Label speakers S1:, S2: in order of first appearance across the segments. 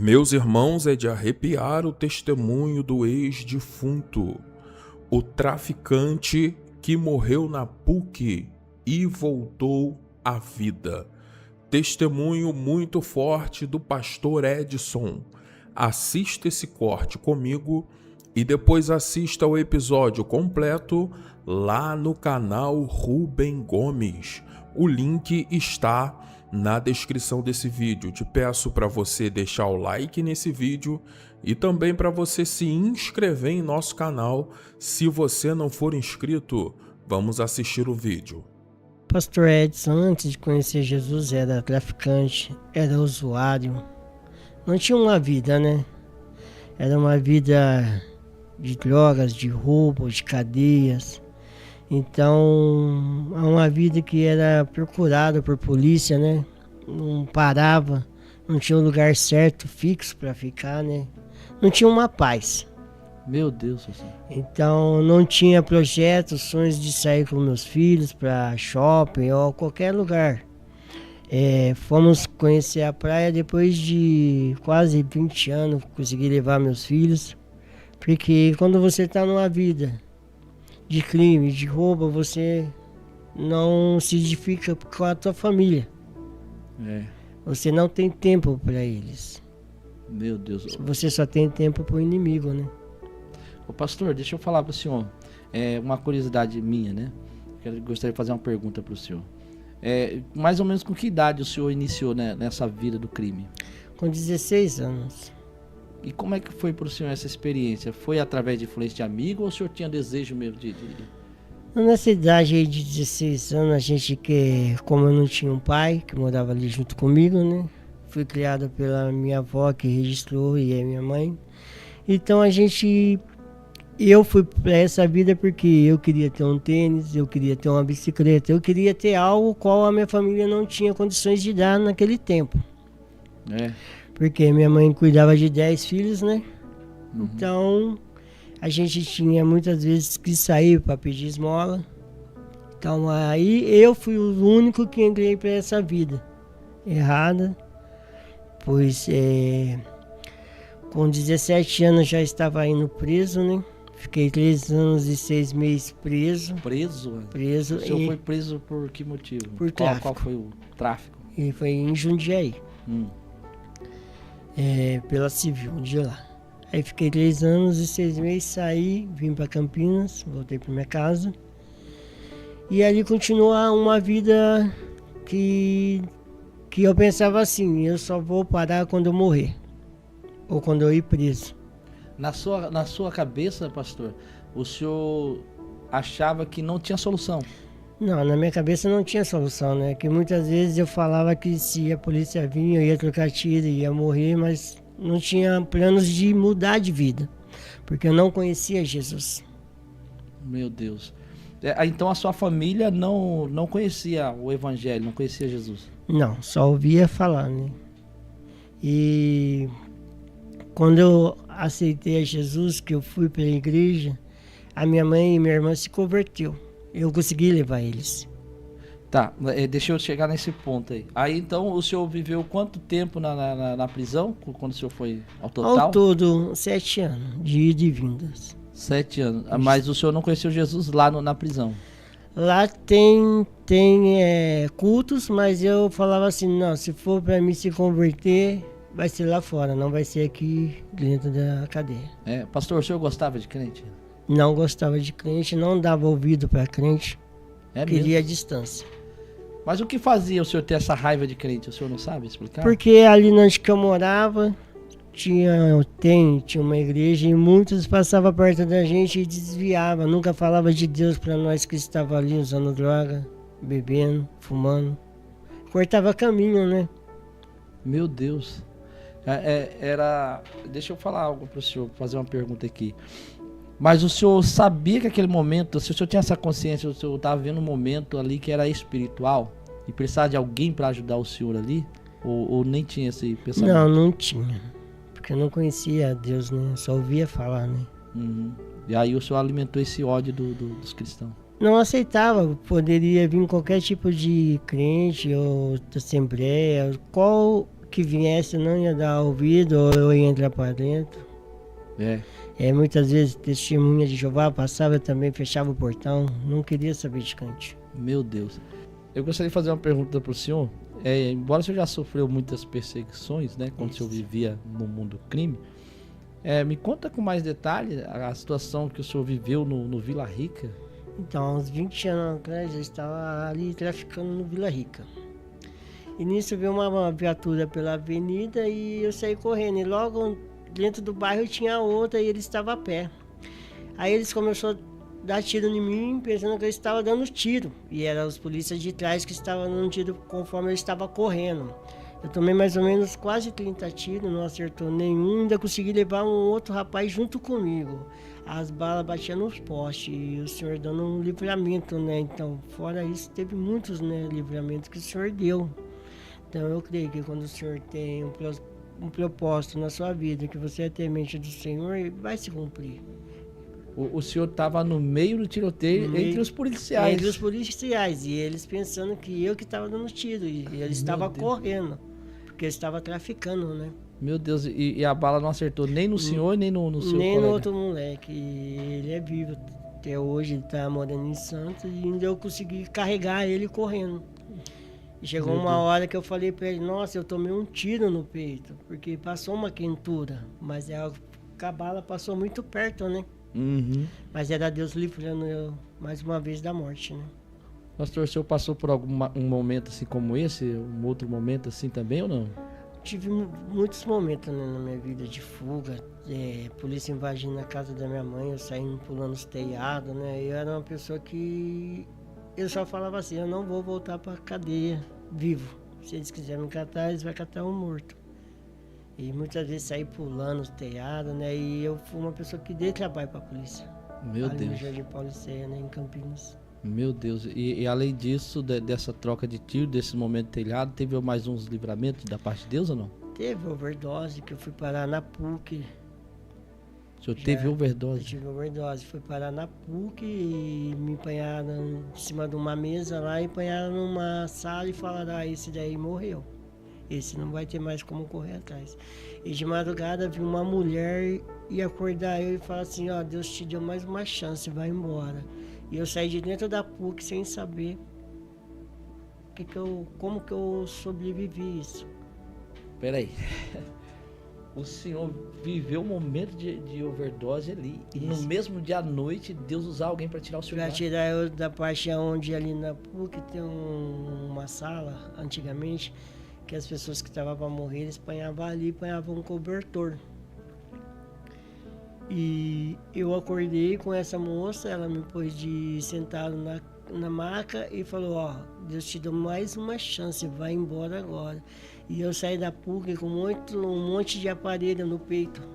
S1: Meus irmãos, é de arrepiar o testemunho do ex-defunto, o traficante que morreu na PUC e voltou à vida. Testemunho muito forte do pastor Edson. Assista esse corte comigo e depois assista o episódio completo lá no canal Rubem Gomes. O link está na descrição desse vídeo. Te peço para você deixar o like nesse vídeo e também para você se inscrever em nosso canal. Se você não for inscrito, vamos assistir o vídeo.
S2: Pastor Edson, antes de conhecer Jesus, era traficante, era usuário. Não tinha uma vida, né? Era uma vida de drogas, de roubo, de cadeias. Então, é uma vida que era procurada por polícia, né? Não parava, não tinha um lugar certo, fixo para ficar, né? Não tinha uma paz.
S3: Meu Deus do céu.
S2: Então, não tinha projetos, sonhos de sair com meus filhos para shopping ou qualquer lugar. Fomos conhecer a praia depois de quase 20 anos, consegui levar meus filhos. Porque quando você está numa vida de crime, de roubo, você não se edifica com a tua família. Você não tem tempo para eles.
S3: Meu Deus.
S2: Você só tem tempo para o inimigo, né?
S3: Ô pastor, deixa eu falar para o senhor. Uma curiosidade minha, né? Gostaria de fazer uma pergunta para o senhor. Mais ou menos com que idade o senhor iniciou, né, nessa vida do crime?
S2: Com 16 anos.
S3: E como é que foi para o senhor essa experiência? Foi através de influência de amigo ou o senhor tinha desejo mesmo de...
S2: Nessa idade aí de 16 anos, a gente como eu não tinha um pai que morava ali junto comigo, né? Fui criado pela minha avó que registrou e é minha mãe. Então eu fui para essa vida porque eu queria ter um tênis, eu queria ter uma bicicleta, eu queria ter algo qual a minha família não tinha condições de dar naquele tempo. Porque minha mãe cuidava de 10 filhos, né?
S3: Uhum.
S2: Então, a gente tinha muitas vezes que sair para pedir esmola. Então, aí eu fui o único que entrei para essa vida errada. Pois, com 17 anos já estava indo preso, né? Fiquei 3 anos e 6 meses preso.
S3: Preso?
S2: Preso.
S3: O senhor foi preso por que motivo?
S2: Por tráfico.
S3: Qual foi o tráfico?
S2: E foi em Jundiaí. Pela Civil, de lá. Aí fiquei 3 anos e 6 meses, saí, vim para Campinas, voltei para minha casa. E ali continua uma vida que eu pensava assim, eu só vou parar quando eu morrer. Ou quando eu ir preso.
S3: Na sua cabeça, pastor, o senhor achava que não tinha solução?
S2: Não, na minha cabeça não tinha solução, né? Que muitas vezes eu falava que se a polícia vinha, eu ia trocar tiro, ia morrer, mas não tinha planos de mudar de vida, porque eu não conhecia Jesus.
S3: Meu Deus. Então a sua família não conhecia o evangelho, não conhecia Jesus?
S2: Não, só ouvia falar, né? E quando eu aceitei a Jesus, que eu fui para a igreja, a minha mãe e minha irmã se converteu. Eu consegui levar eles.
S3: Tá, deixa eu chegar nesse ponto aí. Aí então o senhor viveu quanto tempo na prisão, quando o senhor foi ao total?
S2: Ao todo, 7 anos, de ida e vindas.
S3: 7 anos, mas o senhor não conheceu Jesus lá na prisão?
S2: Lá tem cultos, mas eu falava assim, não, se for para mim se converter, vai ser lá fora, não vai ser aqui dentro da cadeia.
S3: Pastor, o senhor gostava de crente?
S2: Não gostava de crente, não dava ouvido para crente, queria a distância.
S3: Mas o que fazia o senhor ter essa raiva de crente? O senhor não sabe explicar?
S2: Porque ali onde que eu morava, tinha uma igreja e muitos passavam perto da gente e desviavam. Nunca falava de Deus para nós que estava ali usando droga, bebendo, fumando. Cortava caminho, né?
S3: Meu Deus. Deixa eu falar algo para o senhor, fazer uma pergunta aqui. Mas o senhor sabia que aquele momento, se o senhor tinha essa consciência, o senhor estava vendo um momento ali que era espiritual e precisava de alguém para ajudar o senhor ali? Ou nem tinha esse pensamento?
S2: Não tinha. Porque eu não conhecia Deus, né? Só ouvia falar, né?
S3: Uhum. E aí o senhor alimentou esse ódio dos cristãos?
S2: Não aceitava. Poderia vir qualquer tipo de crente ou de assembleia, qual que viesse eu não ia dar ouvido ou eu ia entrar para dentro. Muitas vezes testemunha de Jeová passava, eu também fechava o portão, não queria saber de crente.
S3: Meu Deus. Eu gostaria de fazer uma pergunta para o senhor. Embora o senhor já sofreu muitas perseguições, né, quando o senhor vivia no mundo do crime, me conta com mais detalhe a situação que o senhor viveu no Vila Rica.
S2: Então, há uns 20 anos atrás, eu estava ali traficando no Vila Rica. E nisso veio uma viatura pela avenida e eu saí correndo. E logo dentro do bairro tinha outra e ele estava a pé. Aí eles começaram a dar tiro em mim, pensando que eu estava dando tiro. E eram os polícias de trás que estavam dando tiro conforme eu estava correndo. Eu tomei mais ou menos quase 30 tiros, não acertou nenhum, ainda consegui levar um outro rapaz junto comigo. As balas batiam nos postes e o senhor dando um livramento, né? Então, fora isso, teve muitos, né, livramentos que o senhor deu. Então, eu creio que quando o senhor tem um propósito na sua vida, que você é temente do Senhor, vai se cumprir.
S3: O senhor estava no meio do tiroteio entre os policiais.
S2: Entre os policiais, e eles pensando que eu que estava dando tiro, e ele estava correndo, porque ele estava traficando, né?
S3: Meu Deus, e a bala não acertou nem no senhor, nem no seu
S2: nem
S3: colega?
S2: No outro moleque, ele é vivo. Até hoje ele está morando em Santos, e ainda eu consegui carregar ele correndo. E chegou uma hora que eu falei para ele, nossa, eu tomei um tiro no peito, porque passou uma quentura, mas a bala passou muito perto, né?
S3: Uhum.
S2: Mas era Deus livrando eu mais uma vez da morte, né?
S3: Pastor, o senhor passou por um momento assim como esse, um outro momento assim também ou não?
S2: Tive muitos momentos, né, na minha vida de fuga, polícia invadindo a casa da minha mãe, eu saindo pulando os telhados, né? Eu era uma pessoa que eu só falava assim, eu não vou voltar para cadeia vivo. Se eles quiserem me catar, eles vão catar um morto. E muitas vezes saí pulando os telhados, né? E eu fui uma pessoa que dei trabalho para a polícia.
S3: Meu
S2: ali
S3: Deus.
S2: No Jardim Paulicéia, né, em Campinas.
S3: Meu Deus. E além disso, dessa troca de tiro, desse momento telhado, teve mais uns livramentos da parte de Deus ou não?
S2: Teve overdose, que eu fui parar na PUC.
S3: O senhor teve overdose?
S2: Eu tive overdose. Fui parar na PUC e me empanharam em cima de uma mesa lá, empanharam numa sala e falaram, esse daí morreu. Esse não vai ter mais como correr atrás. E de madrugada vi uma mulher e acordar eu e falar assim, Deus te deu mais uma chance, vai embora. E eu saí de dentro da PUC sem saber como que eu sobrevivi isso.
S3: Peraí. O senhor viveu um momento de overdose ali. E no mesmo dia à noite, Deus usar alguém para tirar o senhor
S2: Para tirar eu da parte onde ali na PUC tem uma sala, antigamente, que as pessoas que estavam para morrer, eles apanhavam ali, apanhavam um cobertor. E eu acordei com essa moça, ela me pôs sentado na maca e falou, Deus te deu mais uma chance, vai embora agora. E eu saí da PUC com um monte de aparelho no peito.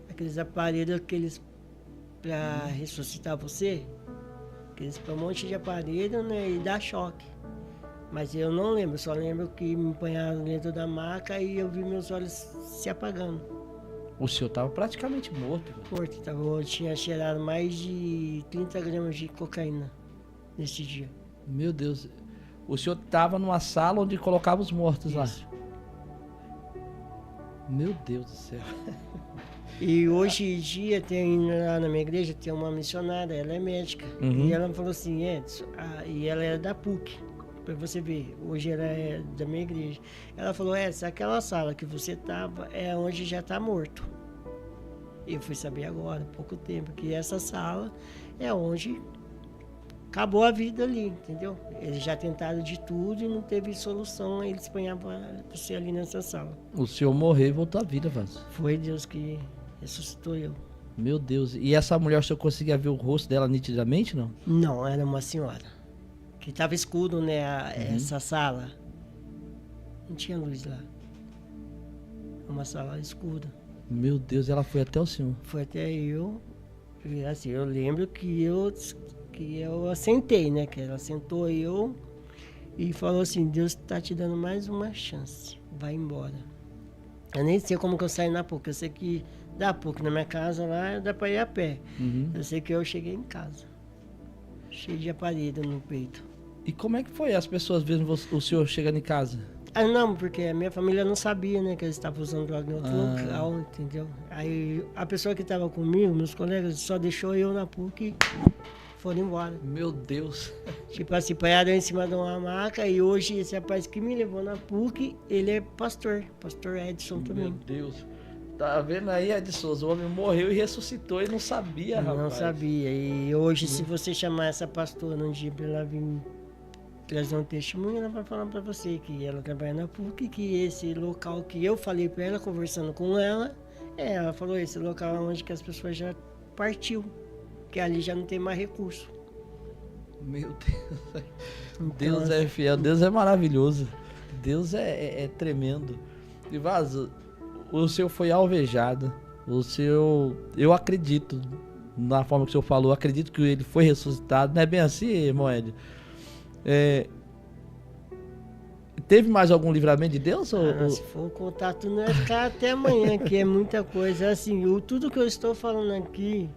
S2: Aqueles aparelhos para ressuscitar você, um monte de aparelho, né, e dá choque. Mas eu não lembro, só lembro que me apanharam dentro da maca e eu vi meus olhos se apagando.
S3: O senhor estava praticamente morto.
S2: Morto, eu tinha cheirado mais de 30 gramas de cocaína nesse dia.
S3: Meu Deus, o senhor estava numa sala onde colocava os mortos. Isso. Lá. Meu Deus do céu.
S2: E hoje em dia, lá na minha igreja, tem uma missionária, ela é médica. E ela falou assim, Edson, e ela era da PUC. Pra você ver, hoje ela é da minha igreja. Ela falou, aquela sala que você tava é onde já tá morto. Eu fui saber agora, há pouco tempo, que essa sala é onde acabou a vida ali, entendeu? Eles já tentaram de tudo e não teve solução, eles apanhavam você ali nessa sala.
S3: O senhor morreu e voltou à vida, Vaz.
S2: Foi Deus que ressuscitou eu.
S3: Meu Deus, e essa mulher, o senhor conseguia ver o rosto dela nitidamente, não?
S2: Não, era uma senhora. Que estava escuro, né, essa sala. Não tinha luz lá. Uma sala escura.
S3: Meu Deus, ela foi até o senhor?
S2: Foi até eu. Assim, eu lembro que eu assentei, né, que ela sentou eu e falou assim, Deus está te dando mais uma chance, vai embora. Eu nem sei como que eu saí na PUC, eu sei que da PUC na minha casa lá dá para ir a pé. Eu sei que eu cheguei em casa, cheio de aparelho no peito.
S3: E como é que foi as pessoas vendo o senhor chegando em casa?
S2: Não, porque a minha família não sabia, né, que eles estavam usando droga em outro local, entendeu? Aí a pessoa que estava comigo, meus colegas, só deixou eu na PUC e foram embora.
S3: Meu Deus.
S2: Tipo assim, pararam em cima de uma maca e hoje esse rapaz que me levou na PUC, ele é pastor Edson também.
S3: Meu Deus. Tá vendo aí, Edson? O homem morreu e ressuscitou e não sabia, rapaz.
S2: Não sabia. E hoje, se você chamar essa pastora um dia pra ela vir trazer um testemunho, ela vai falar pra você que ela trabalha na PUC, que esse local que eu falei pra ela, conversando com ela, ela falou, esse local é onde que as pessoas já partiu, que ali já não tem mais recurso.
S3: Meu Deus.
S2: Então,
S3: Deus é fiel, Deus é maravilhoso. Deus é tremendo. E Vaso, o senhor foi alvejado. Eu acredito, na forma que o senhor falou, acredito que ele foi ressuscitado. Não é bem assim, irmão Ed? Teve mais algum livramento de Deus?
S2: Se for contar tudo, não vai ficar até amanhã, que é muita coisa. Assim, tudo que eu estou falando aqui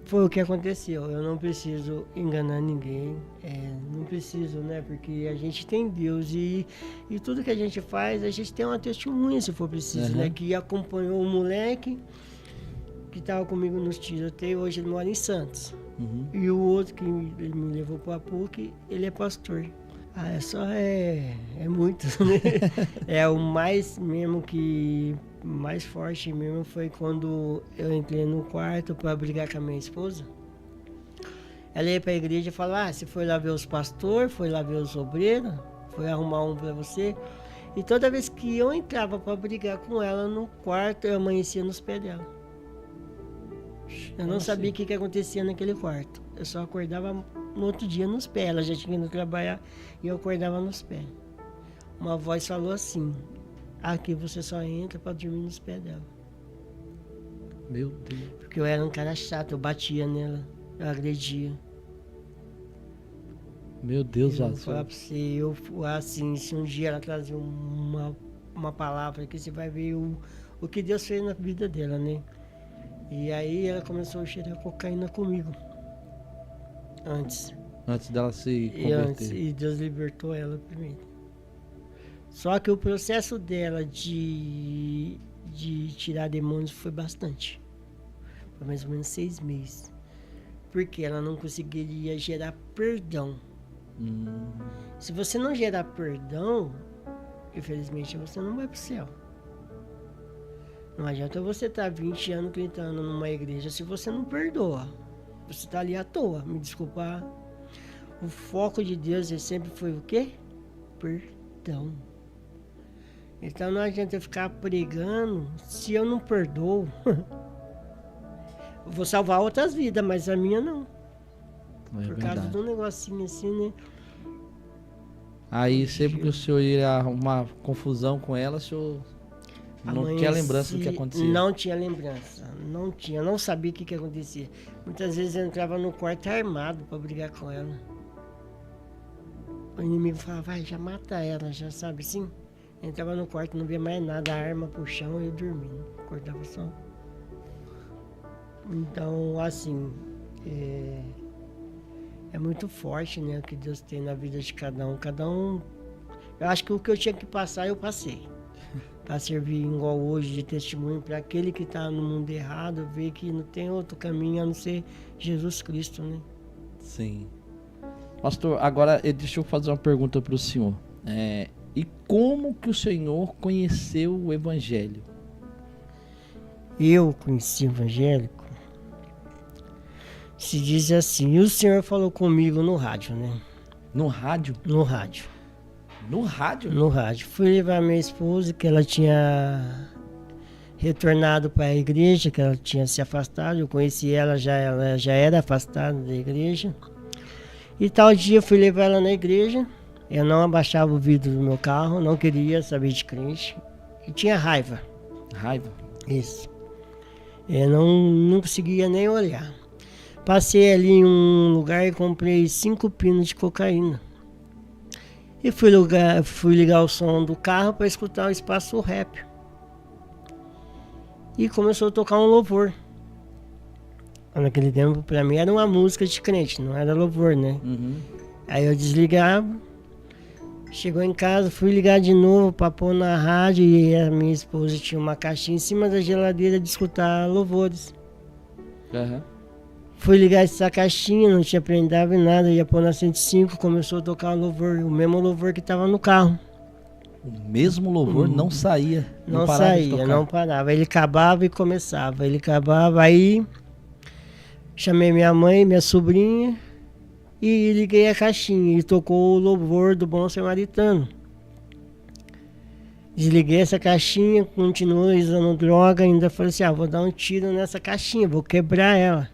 S2: foi o que aconteceu. Eu não preciso enganar ninguém, não preciso, né? Porque a gente tem Deus e tudo que a gente faz, a gente tem uma testemunha, se for preciso, né? Que acompanhou o moleque que estava comigo nos tiroteios, hoje ele mora em Santos. E o outro que ele me levou para a PUC, ele é pastor. É muito, né? O mais mesmo que mais forte mesmo foi quando eu entrei no quarto para brigar com a minha esposa. Ela ia para a igreja e falava, você foi lá ver os pastores, foi lá ver os obreiros, foi arrumar um para você. E toda vez que eu entrava para brigar com ela no quarto, eu amanhecia nos pés dela. Eu não sabia o que acontecia naquele quarto. Eu só acordava no outro dia nos pés. Ela já tinha ido trabalhar e eu acordava nos pés. Uma voz falou assim, aqui você só entra para dormir nos pés dela.
S3: Meu Deus.
S2: Porque eu era um cara chato, eu batia nela, eu agredia.
S3: Meu Deus,
S2: eu vou falar pra você, assim, se um dia ela trazer uma palavra aqui, você vai ver o que Deus fez na vida dela, né? E aí ela começou a cheirar cocaína comigo. Antes
S3: dela se converter.
S2: E Deus libertou ela primeiro. Só que o processo dela de tirar demônios foi bastante. Foi mais ou menos 6 meses. Porque ela não conseguiria gerar perdão. Se você não gerar perdão, infelizmente você não vai pro céu. Não adianta você estar 20 anos, 30 anos numa igreja se você não perdoa. Você está ali à toa, me desculpa. O foco de Deus sempre foi o quê? Perdão. Então não adianta eu ficar pregando se eu não perdoo. Eu vou salvar outras vidas, mas a minha não. Por causa de um negocinho assim, né?
S3: Aí sempre que o senhor ia arrumar confusão com ela, o senhor não tinha lembrança do que acontecia?
S2: Não tinha lembrança, não sabia o que acontecia. Muitas vezes eu entrava no quarto armado para brigar com ela. O inimigo falava, vai, já mata ela, já sabe assim? Eu entrava no quarto, não via mais nada, a arma pro chão e eu dormindo. Acordava só. Então, assim, é muito forte, né, o que Deus tem na vida de cada um. Cada um, eu acho que o que eu tinha que passar, eu passei. Para servir igual hoje de testemunho para aquele que está no mundo errado, ver que não tem outro caminho a não ser Jesus Cristo, né?
S3: Sim. Pastor, agora deixa eu fazer uma pergunta para o senhor. E como que o senhor conheceu o Evangelho?
S2: Eu conheci o Evangelho, se diz assim, e o senhor falou comigo no rádio, né?
S3: No rádio?
S2: No rádio.
S3: No rádio?
S2: No rádio. Fui levar minha esposa, que ela tinha retornado para a igreja, que ela tinha se afastado. Eu conheci ela já era afastada da igreja. E tal dia eu fui levar ela na igreja. Eu não abaixava o vidro do meu carro, não queria saber de crente. E tinha raiva.
S3: Raiva?
S2: Isso. Eu não conseguia nem olhar. Passei ali em um lugar e comprei 5 pinos de cocaína. E fui ligar o som do carro para escutar o espaço rap. E começou a tocar um louvor. Naquele tempo, para mim, era uma música de crente, não era louvor, né?
S3: Uhum.
S2: Aí eu desligava, Chegou em casa, fui ligar de novo pra pôr na rádio e a minha esposa tinha uma caixinha em cima da geladeira de escutar louvores.
S3: Aham.
S2: Fui ligar essa caixinha, não tinha prendado em nada, ia pôr na 105, começou a tocar o louvor, o mesmo louvor que tava no carro.
S3: O mesmo louvor não saía.
S2: Não
S3: parava de
S2: saía,
S3: tocar.
S2: não parava. Ele acabava e começava, ele acabava, aí chamei minha mãe, minha sobrinha e liguei a caixinha e tocou o louvor do Bom Samaritano. Desliguei essa caixinha, continuei usando droga, ainda falei assim, vou dar um tiro nessa caixinha, vou quebrar ela.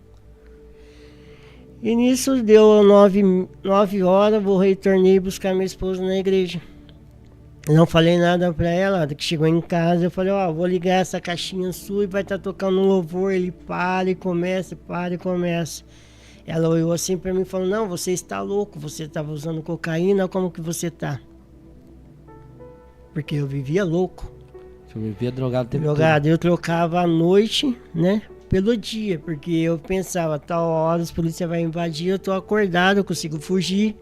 S2: E nisso deu 9 horas, vou retornei buscar minha esposa na igreja. Não falei nada pra ela, hora que chegou em casa, eu falei, vou ligar essa caixinha sua e vai estar tocando um louvor, ele para e começa, para e começa. Ela olhou assim pra mim e falou, não, você está louco, você estava usando cocaína, como que você tá? Porque eu vivia louco.
S3: Eu vivia drogado o tempo
S2: Drogado, eu trocava a noite, né, pelo dia, porque eu pensava, tal hora os polícia vai invadir, eu tô acordado, eu consigo fugir.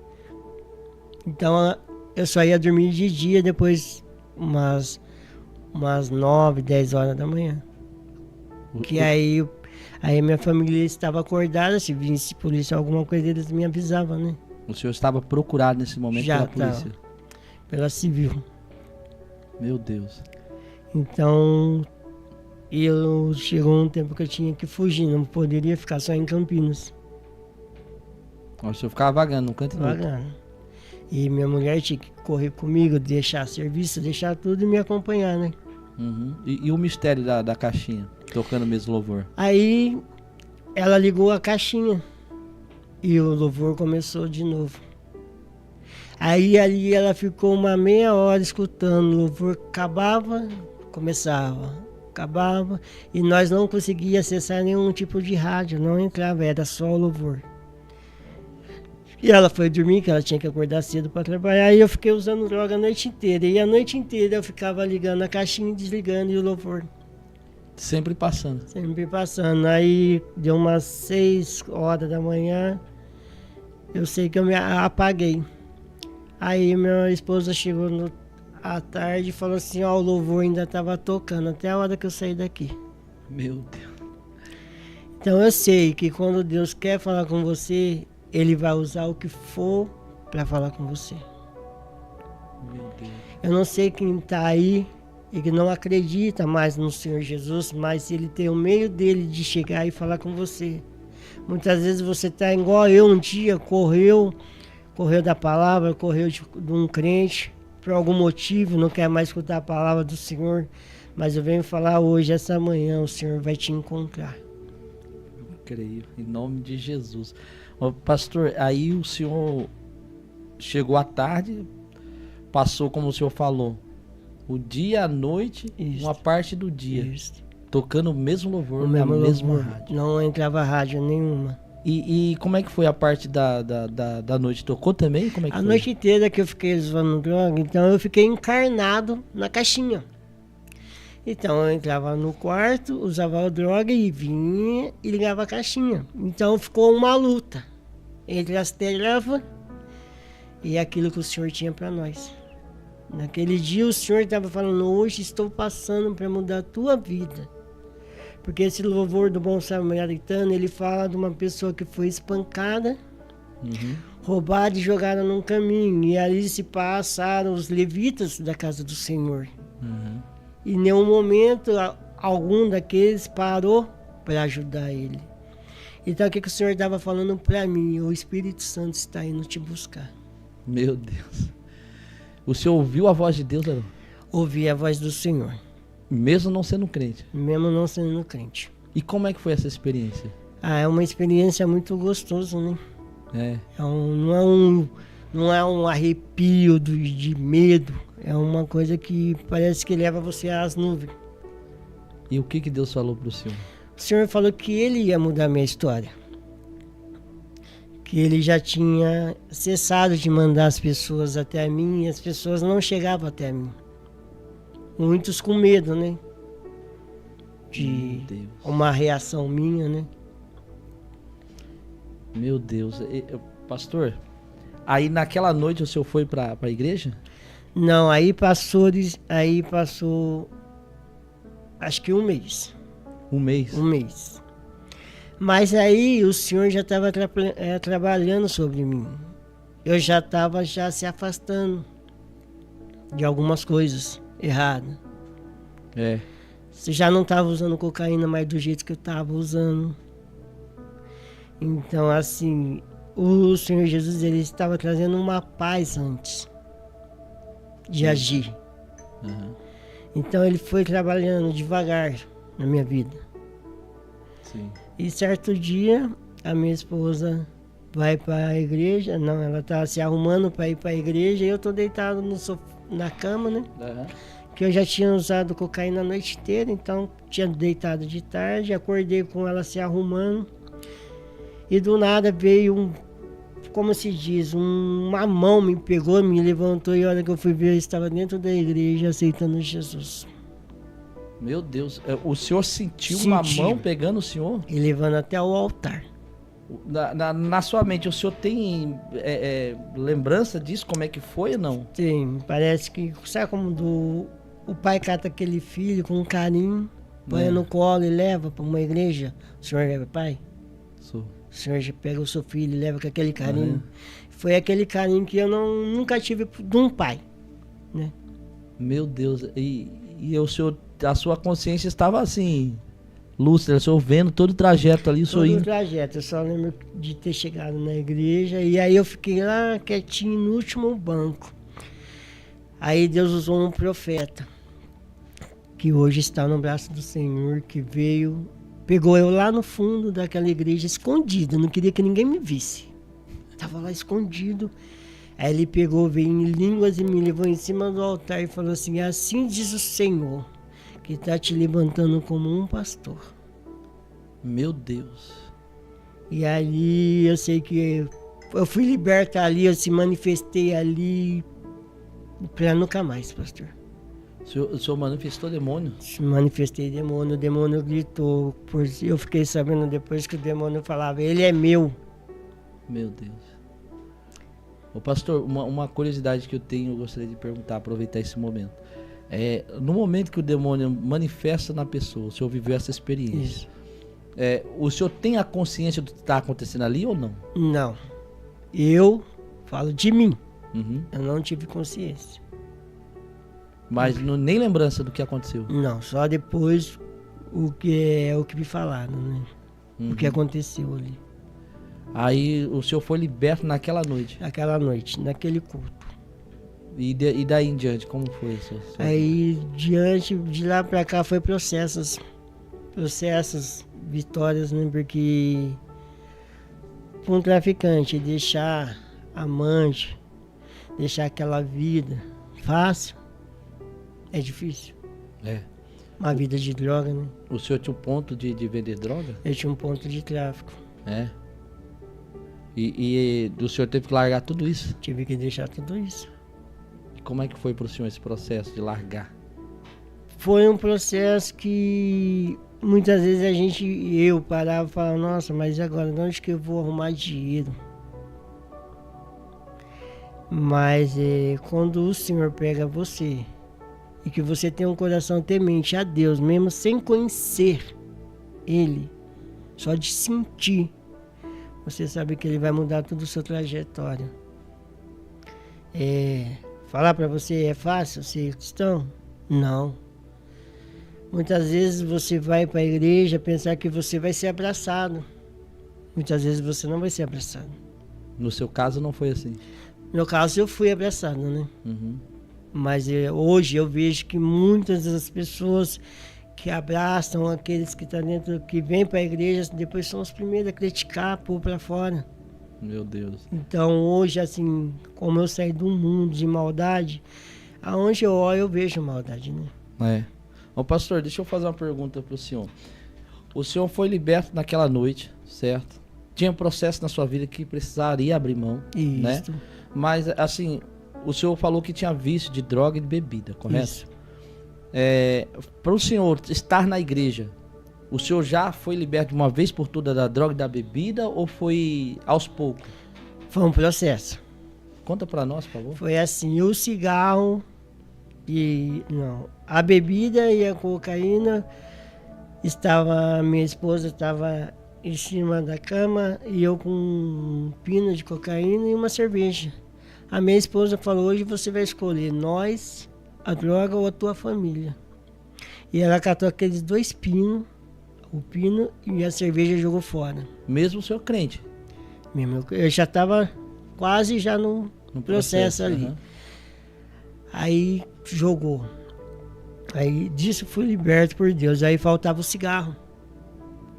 S2: Então eu só ia dormir de dia depois umas 9, 10 horas da manhã. Que aí minha família estava acordada, se visse polícia alguma coisa, eles me avisavam, né?
S3: O senhor estava procurado nesse momento
S2: Já
S3: pela polícia?
S2: Pela civil.
S3: Meu Deus.
S2: Então, chegou um tempo que eu tinha que fugir, não poderia ficar só em Campinas.
S3: O senhor ficava vagando num canto e no outro.
S2: Vagando. E minha mulher tinha que correr comigo, deixar serviço, deixar tudo e me acompanhar, né?
S3: Uhum. E o mistério da caixinha, tocando o mesmo louvor?
S2: Aí ela ligou a caixinha e o louvor começou de novo. Aí ali ela ficou uma meia hora escutando, o louvor acabava, começava, acabava, e nós não conseguíamos acessar nenhum tipo de rádio, não entrava, era só o louvor. E ela foi dormir, que ela tinha que acordar cedo para trabalhar, e eu fiquei usando droga a noite inteira. E a noite inteira eu ficava ligando a caixinha e desligando, e o louvor
S3: Sempre passando.
S2: sempre passando. Aí deu umas 6 horas da manhã, eu sei que eu me apaguei. Aí minha esposa chegou à tarde e falou assim, o louvor ainda estava tocando até a hora que eu saí daqui.
S3: Meu Deus.
S2: Então eu sei que quando Deus quer falar com você, Ele vai usar o que for para falar com você.
S3: Meu Deus.
S2: Eu não sei quem está aí e que não acredita mais no Senhor Jesus, mas Ele tem o meio dele de chegar e falar com você. Muitas vezes você está igual eu um dia, correu da palavra, correu de um crente, por algum motivo, não quer mais escutar a palavra do Senhor, mas eu venho falar hoje, essa manhã, o Senhor vai te encontrar.
S3: Eu creio, em nome de Jesus. Ô, pastor, aí o senhor chegou à tarde, passou, como o senhor falou, o dia, a noite,
S2: Isso.
S3: uma parte do dia,
S2: Isso.
S3: tocando o mesmo louvor
S2: O
S3: na
S2: mesmo
S3: mesma
S2: louvor.
S3: rádio.
S2: Não entrava rádio nenhuma.
S3: E como é que foi a parte da noite? Tocou também? Como é que
S2: A
S3: foi?
S2: noite inteira que eu fiquei usando droga, então eu fiquei encarnado na caixinha. Então eu entrava no quarto, usava a droga e vinha e ligava a caixinha. Então ficou uma luta entre as trevas e aquilo que o Senhor tinha para nós. Naquele dia o Senhor estava falando, hoje estou passando para mudar a tua vida. Porque esse louvor do Bom Samaritano, ele fala de uma pessoa que foi espancada, roubada e jogada num caminho. E ali se passaram os levitas da casa do Senhor. E em nenhum momento algum daqueles parou para ajudar ele. Então o que o Senhor estava falando para mim? O Espírito Santo está indo te buscar.
S3: Meu Deus. O senhor ouviu a voz de Deus, Arão?
S2: Ouvi a voz do Senhor,
S3: Mesmo não sendo crente.
S2: mesmo não sendo crente.
S3: E como é que foi essa experiência?
S2: É uma experiência muito gostosa, né?
S3: É.
S2: Não é um arrepio de medo, é uma coisa que parece que leva você às nuvens.
S3: E o que Deus falou pro senhor?
S2: O Senhor falou que Ele ia mudar minha história. Que Ele já tinha cessado de mandar as pessoas até mim e as pessoas não chegavam até mim. Muitos com medo, né? De
S3: Meu Deus.
S2: uma reação minha, né?
S3: Meu Deus. Pastor, Aí naquela noite o senhor foi pra igreja?
S2: Não, aí passou acho que um mês.
S3: Um mês?
S2: Um mês. Mas aí o Senhor já estava trabalhando sobre mim. Eu já estava se afastando de algumas coisas erradas.
S3: É.
S2: Você já não estava usando cocaína mais do jeito que eu estava usando. Então, assim, o Senhor Jesus, ele estava trazendo uma paz antes de agir.
S3: Uhum.
S2: Então, ele foi trabalhando devagar na minha vida.
S3: Sim.
S2: E certo dia, a minha esposa vai para a igreja. Não, ela está se arrumando para ir para a igreja. E eu estou deitado na cama, né?
S3: Uhum.
S2: Que eu já tinha usado cocaína a noite inteira, então tinha deitado de tarde, acordei com ela se arrumando e do nada veio como se diz, uma mão me pegou, me levantou e a hora que eu fui ver eu estava dentro da igreja aceitando Jesus.
S3: Meu Deus, o senhor sentiu uma mão pegando o senhor?
S2: E levando até o altar.
S3: Na sua mente, o senhor tem lembrança disso? Como é que foi ou não?
S2: Tem, parece que, sabe como o pai cata aquele filho com carinho, põe no colo e leva para uma igreja? O senhor é pai?
S3: Sou.
S2: O senhor já pega o seu filho e leva com aquele carinho. Foi aquele carinho que eu nunca tive de um pai, né?
S3: Meu Deus, e o senhor, a sua consciência estava assim, lúcida, o senhor vendo todo o trajeto ali, o senhor indo.
S2: Todo o trajeto, eu só lembro de ter chegado na igreja e aí eu fiquei lá quietinho no último banco. Aí Deus usou um profeta, que hoje está no braço do Senhor, que veio, pegou eu lá no fundo daquela igreja, escondido, não queria que ninguém me visse. Estava lá escondido. Aí ele pegou, veio em línguas e me levou em cima do altar e falou assim: assim diz o Senhor, que está te levantando como um pastor.
S3: Meu Deus. E
S2: aí eu sei que eu fui liberta ali, eu se manifestei ali para nunca mais, pastor.
S3: O senhor manifestou demônio?
S2: Manifestei demônio, o demônio gritou. Eu fiquei sabendo depois que o demônio falava: ele é meu.
S3: Meu Deus. Ô pastor, uma curiosidade que eu tenho, eu gostaria de perguntar, aproveitar esse momento. No momento que o demônio manifesta na pessoa, o senhor viveu essa experiência. O senhor tem a consciência do que está acontecendo ali ou não?
S2: Não. Eu falo de mim.
S3: Uhum.
S2: Eu não tive consciência.
S3: Mas nem lembrança do que aconteceu?
S2: Não, só depois o que me falaram, né?
S3: Uhum.
S2: O que aconteceu ali.
S3: Aí o senhor foi liberto naquela noite?
S2: Naquela noite, naquele culto.
S3: E daí em diante, como foi isso?
S2: Aí, de lá pra cá foi processos, vitórias, né? Porque para um traficante deixar amante, deixar aquela vida fácil, é difícil. Uma vida de droga, né?
S3: O senhor tinha um ponto de vender droga?
S2: Eu tinha um ponto de tráfico.
S3: E o senhor teve que largar tudo isso?
S2: Tive que deixar tudo isso.
S3: E como é que foi pro senhor esse processo de largar?
S2: Foi um processo que muitas vezes eu parava e falava: nossa, mas agora de onde que eu vou arrumar dinheiro? Mas quando o Senhor pega você e que você tem um coração temente a Deus, mesmo sem conhecer Ele, só de sentir, você sabe que Ele vai mudar toda a sua trajetória. Falar para você é fácil ser cristão? Não. Muitas vezes você vai para a igreja pensar que você vai ser abraçado. Muitas vezes você não vai ser abraçado.
S3: No seu caso não foi assim?
S2: No meu caso eu fui abraçado, né?
S3: Uhum.
S2: Mas hoje eu vejo que muitas das pessoas que abraçam aqueles que estão dentro, que vêm para a igreja, depois são os primeiros a criticar, pôr para fora.
S3: Meu Deus.
S2: Então hoje, assim, como eu saí de um mundo de maldade, aonde eu olho eu vejo maldade, né?
S3: Ô pastor, deixa eu fazer uma pergunta para o senhor. O senhor foi liberto naquela noite, certo? Tinha um processo na sua vida que precisaria abrir mão, né? Mas assim, o senhor falou que tinha vício de droga e de bebida, correto?
S2: Isso.
S3: Para o senhor estar na igreja, o senhor já foi liberto de uma vez por todas da droga e da bebida ou foi aos poucos?
S2: Foi um processo.
S3: Conta pra nós, por favor.
S2: Foi assim, o cigarro a bebida e a cocaína, minha esposa estava em cima da cama e eu com um pino de cocaína e uma cerveja. A minha esposa falou, hoje você vai escolher nós, a droga ou a tua família. E ela catou aqueles 2 pinos, o pino e a cerveja jogou fora.
S3: Mesmo o senhor crente?
S2: Eu já estava quase já no processo ali.
S3: Uhum.
S2: Aí jogou. Aí disso fui liberto por Deus. Aí faltava o cigarro.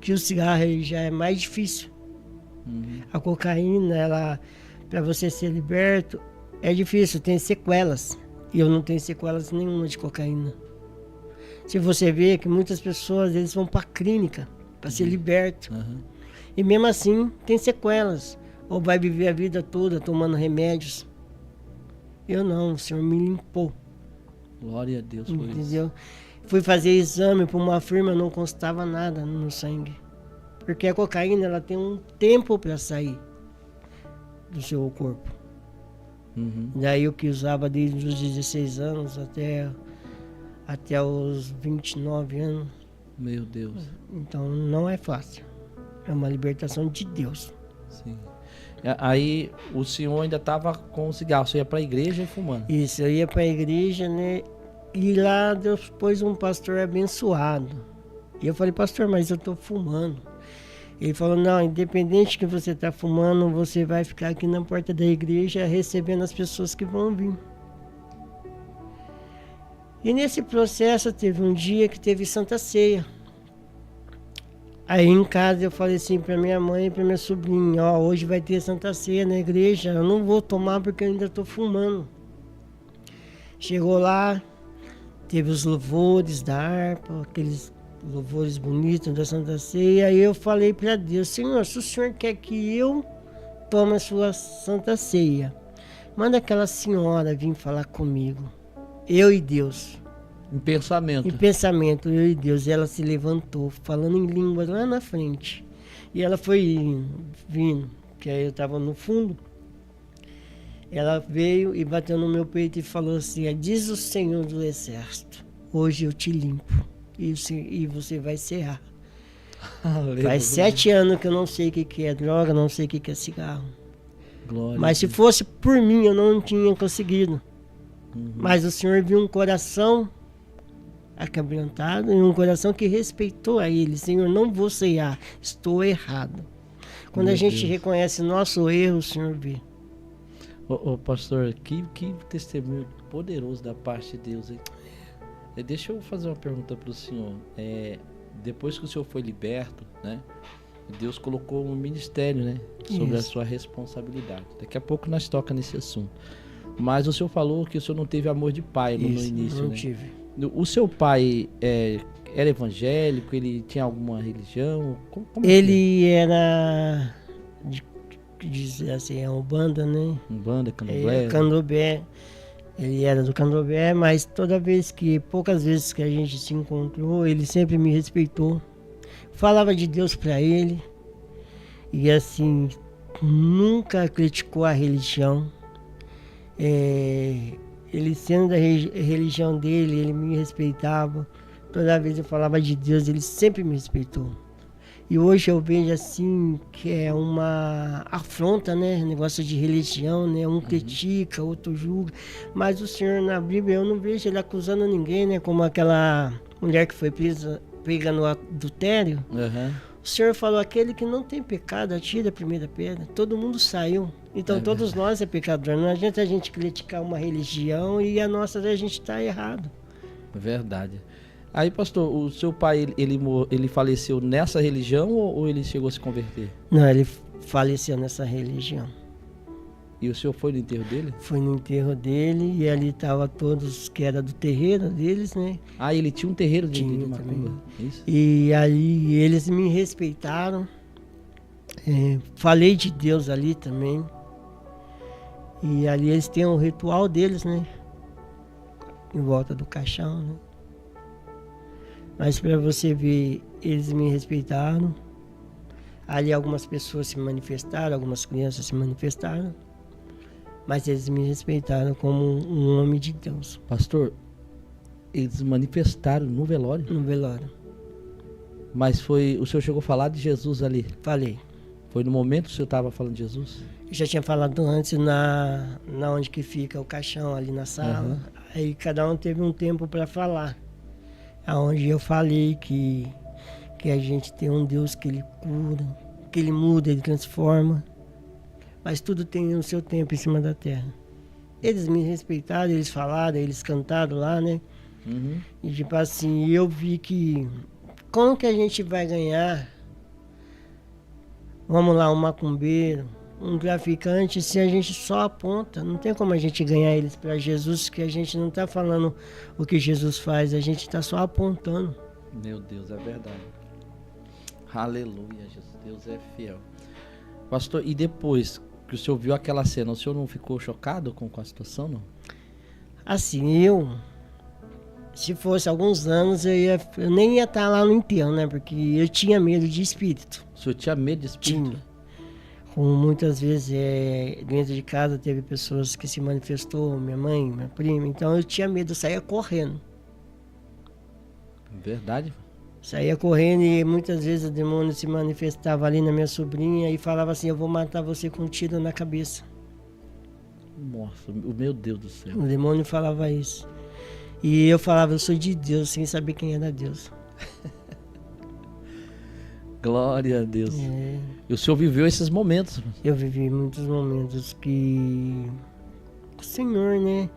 S2: Que o cigarro aí já é mais difícil.
S3: Uhum.
S2: A cocaína, para você ser liberto, é difícil, tem sequelas. E eu não tenho sequelas nenhuma de cocaína. Se você vê que muitas pessoas eles vão para a clínica para ser liberto.
S3: Uhum.
S2: E mesmo assim tem sequelas. Ou vai viver a vida toda tomando remédios. Eu não, o Senhor me limpou.
S3: Glória a Deus por isso.
S2: Entendeu? Fui fazer exame para uma firma, não constava nada no sangue. Porque a cocaína ela tem um tempo para sair do seu corpo.
S3: Uhum.
S2: Daí eu que usava desde os 16 anos até os 29 anos.
S3: Meu Deus.
S2: Então não é fácil. É uma libertação de Deus.
S3: Sim. Aí o senhor ainda estava com o cigarro, você ia para a igreja e fumando.
S2: Isso, eu ia para a igreja, né? E lá Deus pôs um pastor abençoado. E eu falei, pastor, mas eu estou fumando. Ele falou, não, independente que você está fumando, você vai ficar aqui na porta da igreja recebendo as pessoas que vão vir. E nesse processo teve um dia que teve Santa Ceia. Aí em casa eu falei assim para minha mãe e para minha sobrinha, ó, hoje vai ter Santa Ceia na igreja, eu não vou tomar porque eu ainda estou fumando. Chegou lá, teve os louvores da harpa, aqueles louvores bonitos da Santa Ceia, aí eu falei para Deus, Senhor, se o Senhor quer que eu tome a sua Santa Ceia, manda aquela senhora vir falar comigo, eu e Deus.
S3: Em pensamento.
S2: Em pensamento, eu e Deus. E ela se levantou, falando em línguas lá na frente. E ela foi vindo, que aí eu estava no fundo. Ela veio e bateu no meu peito e falou assim, diz o Senhor do Exército, hoje eu te limpo e você vai cear. Faz 7 anos que eu não sei o que é droga, não sei o que é cigarro.
S3: Glória.
S2: Mas se fosse por mim, eu não tinha conseguido. Uhum. Mas o Senhor viu um coração acabrantado e um coração que respeitou a Ele. Senhor, não vou cear, estou errado. Quando a gente reconhece nosso erro, o Senhor vê.
S3: Ô pastor, que testemunho poderoso da parte de Deus, hein? Deixa eu fazer uma pergunta para o senhor. Depois que o senhor foi liberto, né? Deus colocou um ministério, né? Sobre a sua responsabilidade. Daqui a pouco nós toca nesse assunto. Mas o senhor falou que o senhor não teve amor de pai no início,
S2: não
S3: né?
S2: tive.
S3: O seu pai era evangélico? Ele tinha alguma religião? Como
S2: ele era, dizer assim, é uma banda, né?
S3: Umbanda, candomblé?
S2: Candomblé. Ele era do candomblé, mas poucas vezes que a gente se encontrou, ele sempre me respeitou. Falava de Deus para ele. E assim, nunca criticou a religião. Ele sendo da religião dele, ele me respeitava. Toda vez eu falava de Deus, ele sempre me respeitou. E hoje eu vejo assim que é uma afronta, né? Negócio de religião, né? Um critica, outro julga. Mas o Senhor na Bíblia eu não vejo ele acusando ninguém, né? Como aquela mulher que foi pega no adultério.
S3: Uhum.
S2: O Senhor falou, aquele que não tem pecado, atira a primeira pedra. Todo mundo saiu. Então todos nós é pecador. Não adianta a gente criticar uma religião e a nossa a gente está errado.
S3: Verdade. Aí, pastor, o seu pai, ele faleceu nessa religião ou ele chegou a se converter?
S2: Não, ele faleceu nessa religião.
S3: E o senhor foi no enterro dele?
S2: Fui no enterro dele e ali estavam todos que era do terreiro deles, né?
S3: Ah, ele tinha um terreiro de
S2: Tinha
S3: macumba? Isso?
S2: E ali eles me respeitaram. Falei de Deus ali também. E ali eles têm um ritual deles, né? Em volta do caixão, né? Mas para você ver, eles me respeitaram. Ali algumas pessoas se manifestaram, algumas crianças se manifestaram. Mas eles me respeitaram como um homem de Deus.
S3: Pastor, eles manifestaram no velório,
S2: No velório.
S3: mas foi, o senhor chegou a falar de Jesus ali.
S2: Falei.
S3: Foi no momento que o senhor estava falando de Jesus?
S2: Eu já tinha falado antes na onde que fica o caixão, ali na sala.
S3: Uhum.
S2: Aí cada um teve um tempo para falar. Aonde eu falei que a gente tem um Deus que ele cura, que ele muda, ele transforma. Mas tudo tem o seu tempo em cima da terra. Eles me respeitaram, eles falaram, eles cantaram lá, né?
S3: Uhum.
S2: E tipo assim, eu vi que como que a gente vai ganhar, vamos lá, um macumbeiro, um traficante, se a gente só aponta? Não tem como a gente ganhar eles para Jesus, que a gente não está falando o que Jesus faz, a gente está só apontando.
S3: Meu Deus, é verdade. Aleluia, Jesus. Deus é fiel. Pastor, e depois que o senhor viu aquela cena, o senhor não ficou chocado com a situação, não?
S2: Assim, se fosse alguns anos, eu nem ia estar lá no enterro, né? Porque eu tinha medo de espírito.
S3: O senhor tinha medo de espírito?
S2: Tinha. Como muitas vezes dentro de casa teve pessoas que se manifestou, minha mãe, minha prima, então eu tinha medo, eu saía correndo.
S3: Verdade?
S2: Saía correndo e muitas vezes o demônio se manifestava ali na minha sobrinha e falava assim, eu vou matar você com um tiro na cabeça.
S3: Nossa, o meu Deus do céu.
S2: O demônio falava isso. E eu falava, eu sou de Deus, sem saber quem era Deus.
S3: Glória a Deus.
S2: É,
S3: E o senhor viveu esses momentos?
S2: eu vivi muitos momentos que... com o Senhor, né?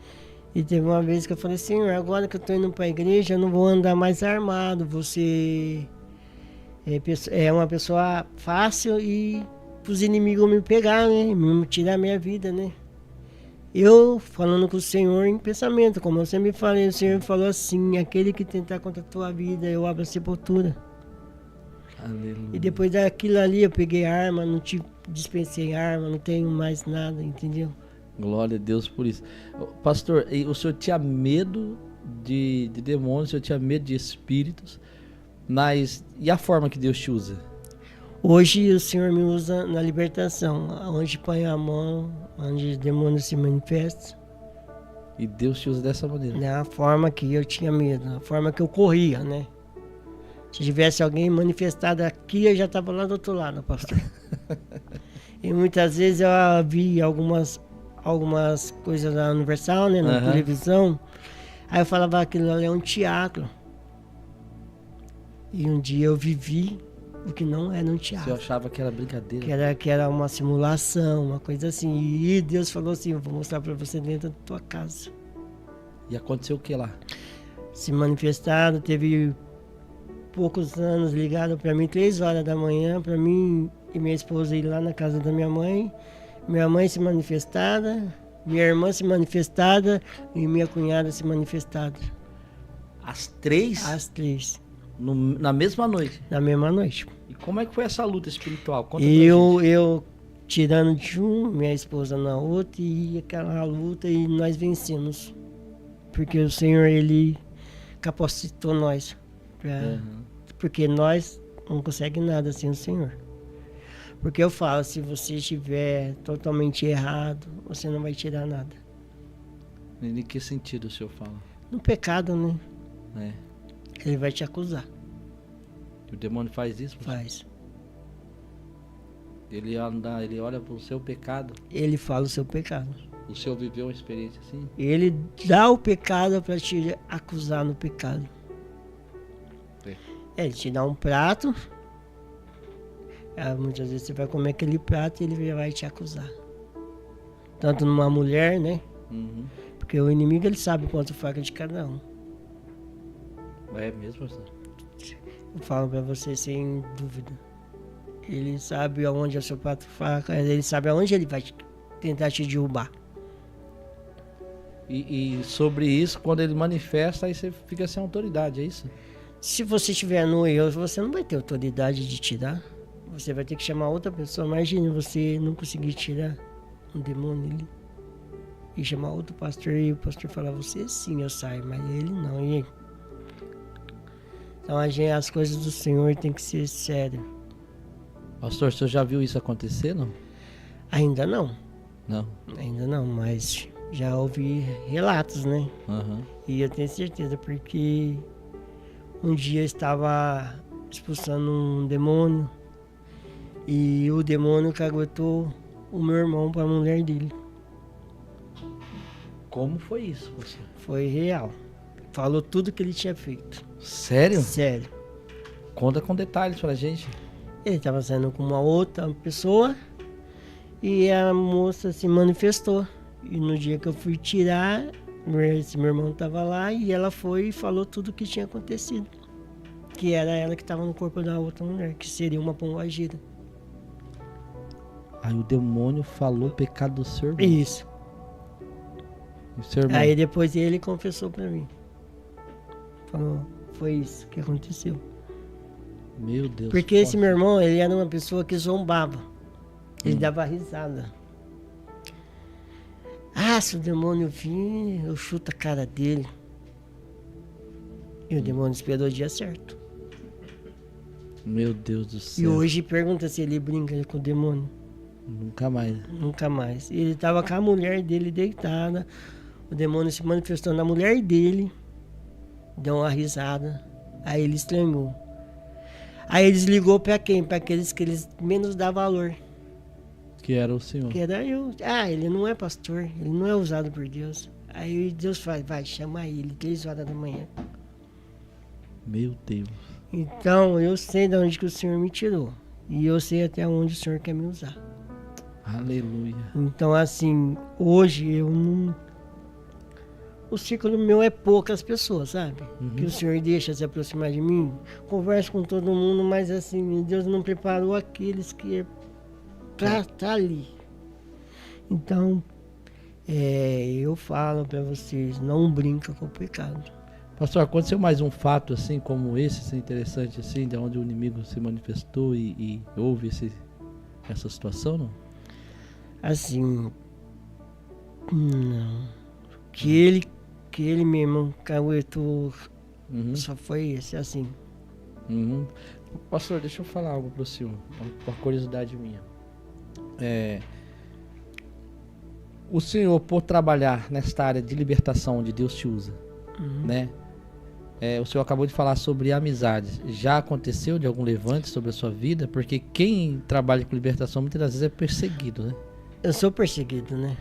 S2: E teve uma vez que eu falei, Senhor, agora que eu tô indo pra igreja, eu não vou andar mais armado. Você é uma pessoa fácil e os inimigos me pegar, né? Me tirar a minha vida, né? Eu falando com o Senhor em pensamento, como eu sempre falei, o Senhor falou assim, aquele que tentar contra a tua vida, eu abro a sepultura.
S3: Aleluia.
S2: E depois daquilo ali eu peguei arma, não dispensei arma, não tenho mais nada, entendeu?
S3: Glória a Deus por isso. Pastor, e o senhor tinha medo de demônios, o senhor tinha medo de espíritos, mas e a forma que Deus te usa?
S2: Hoje o Senhor me usa na libertação, onde põe a mão, onde o demônio se manifesta.
S3: E Deus te usa dessa maneira.
S2: Da forma que eu tinha medo, a forma que eu corria, né? Se tivesse alguém manifestado aqui, eu já estava lá do outro lado, pastor. E muitas vezes eu vi algumas coisas da Universal, né, na televisão. Aí eu falava, aquilo ali é um teatro. E um dia eu vivi o que não era um teatro.
S3: Você achava que era brincadeira?
S2: Que era uma simulação, uma coisa assim. E Deus falou assim, eu vou mostrar para você dentro da tua casa.
S3: E aconteceu o que lá?
S2: Se manifestaram, teve poucos anos ligado para mim, 3 horas da manhã, para mim e minha esposa ir lá na casa da minha mãe se manifestada, minha irmã se manifestada e minha cunhada se manifestada.
S3: Às 3?
S2: As 3.
S3: Na mesma noite?
S2: Na mesma noite.
S3: E como é que foi essa luta espiritual? Conta pra gente.
S2: Eu tirando de um, minha esposa na outra, e aquela luta, e nós vencemos. Porque o Senhor, Ele capacitou nós. Porque nós não conseguimos nada sem o Senhor. Porque eu falo, se você estiver totalmente errado, você não vai tirar nada.
S3: Em que sentido o senhor fala?
S2: No pecado, né?
S3: É.
S2: Ele vai te acusar.
S3: O demônio faz isso?
S2: Faz.
S3: Ele olha pro seu pecado.
S2: Ele fala o seu pecado.
S3: O senhor viveu uma experiência assim?
S2: Ele dá o pecado para te acusar no pecado. Ele te dá um prato. Muitas vezes você vai comer aquele prato e ele vai te acusar. Tanto numa mulher, né?
S3: Uhum.
S2: Porque o inimigo, ele sabe o ponto fraco de cada um.
S3: É mesmo, pastor?
S2: Eu falo pra você sem dúvida. Ele sabe aonde é o seu prato fraco, ele sabe aonde ele vai tentar te derrubar.
S3: E sobre isso, quando ele manifesta, aí você fica sem autoridade, é isso?
S2: Se você estiver no erro, você não vai ter autoridade de tirar. Você vai ter que chamar outra pessoa. Imagine você não conseguir tirar um demônio ali. E chamar outro pastor e o pastor falar, você sim, eu saio, mas ele não. E aí? Então as coisas do Senhor tem que ser sérias.
S3: Pastor, o senhor já viu isso acontecer, não?
S2: Ainda não.
S3: Não.
S2: Ainda não, mas já ouvi relatos, né?
S3: Aham.
S2: E eu tenho certeza, porque um dia eu estava expulsando um demônio e o demônio caguetou o meu irmão para a mulher dele.
S3: Como foi isso, você?
S2: Foi real. Falou tudo que ele tinha feito.
S3: Sério?
S2: Sério.
S3: Conta com detalhes pra gente.
S2: Ele estava saindo com uma outra pessoa e a moça se manifestou. E no dia que eu fui tirar, esse meu irmão estava lá e ela foi e falou tudo o que tinha acontecido. Que era ela que estava no corpo da outra mulher, que seria uma pombagira.
S3: Aí o demônio falou o pecado do seu irmão.
S2: Isso.
S3: E o seu irmão?
S2: Aí depois ele confessou pra mim. Falou, foi isso que aconteceu.
S3: Meu Deus.
S2: Porque esse
S3: forte.
S2: meu irmão, ele era uma pessoa que zombava. Ele dava risada. Ah, se o demônio vir, eu chuto a cara dele. E o demônio esperou o dia certo.
S3: Meu Deus do
S2: E
S3: céu.
S2: hoje pergunta se ele brinca com o demônio.
S3: Nunca mais.
S2: Nunca mais. Ele tava com a mulher dele deitada. O demônio se manifestou na mulher dele. Deu uma risada. Aí ele estranhou. Aí ele desligou pra quem? Pra aqueles que eles menos dão valor.
S3: Que era o senhor.
S2: Que era eu. Ah, ele não é pastor. Ele não é usado por Deus. Aí Deus fala, vai, chama ele, 3 horas da manhã.
S3: Meu Deus.
S2: Então, eu sei de onde que o Senhor me tirou. E eu sei até onde o Senhor quer me usar.
S3: Aleluia.
S2: Então, assim, hoje eu não... O círculo meu é poucas pessoas, sabe? Que o Senhor deixa se aproximar de mim. Converso com todo mundo, mas assim, Deus não preparou aqueles que é pra estar ali. Então, eu falo pra vocês, não brinca com o pecado.
S3: Pastor, aconteceu mais um fato assim como esse, assim, interessante assim, de onde o inimigo se manifestou e houve essa situação, não?
S2: Assim, não. Que ele mesmo caguetou, só foi esse, assim.
S3: Pastor, deixa eu falar algo pro senhor, uma curiosidade minha. O senhor, por trabalhar nesta área de libertação onde Deus te usa, né? O senhor acabou de falar sobre amizades. Já aconteceu de algum levante sobre a sua vida? Porque quem trabalha com libertação muitas das vezes é perseguido, né?
S2: Eu sou perseguido, né?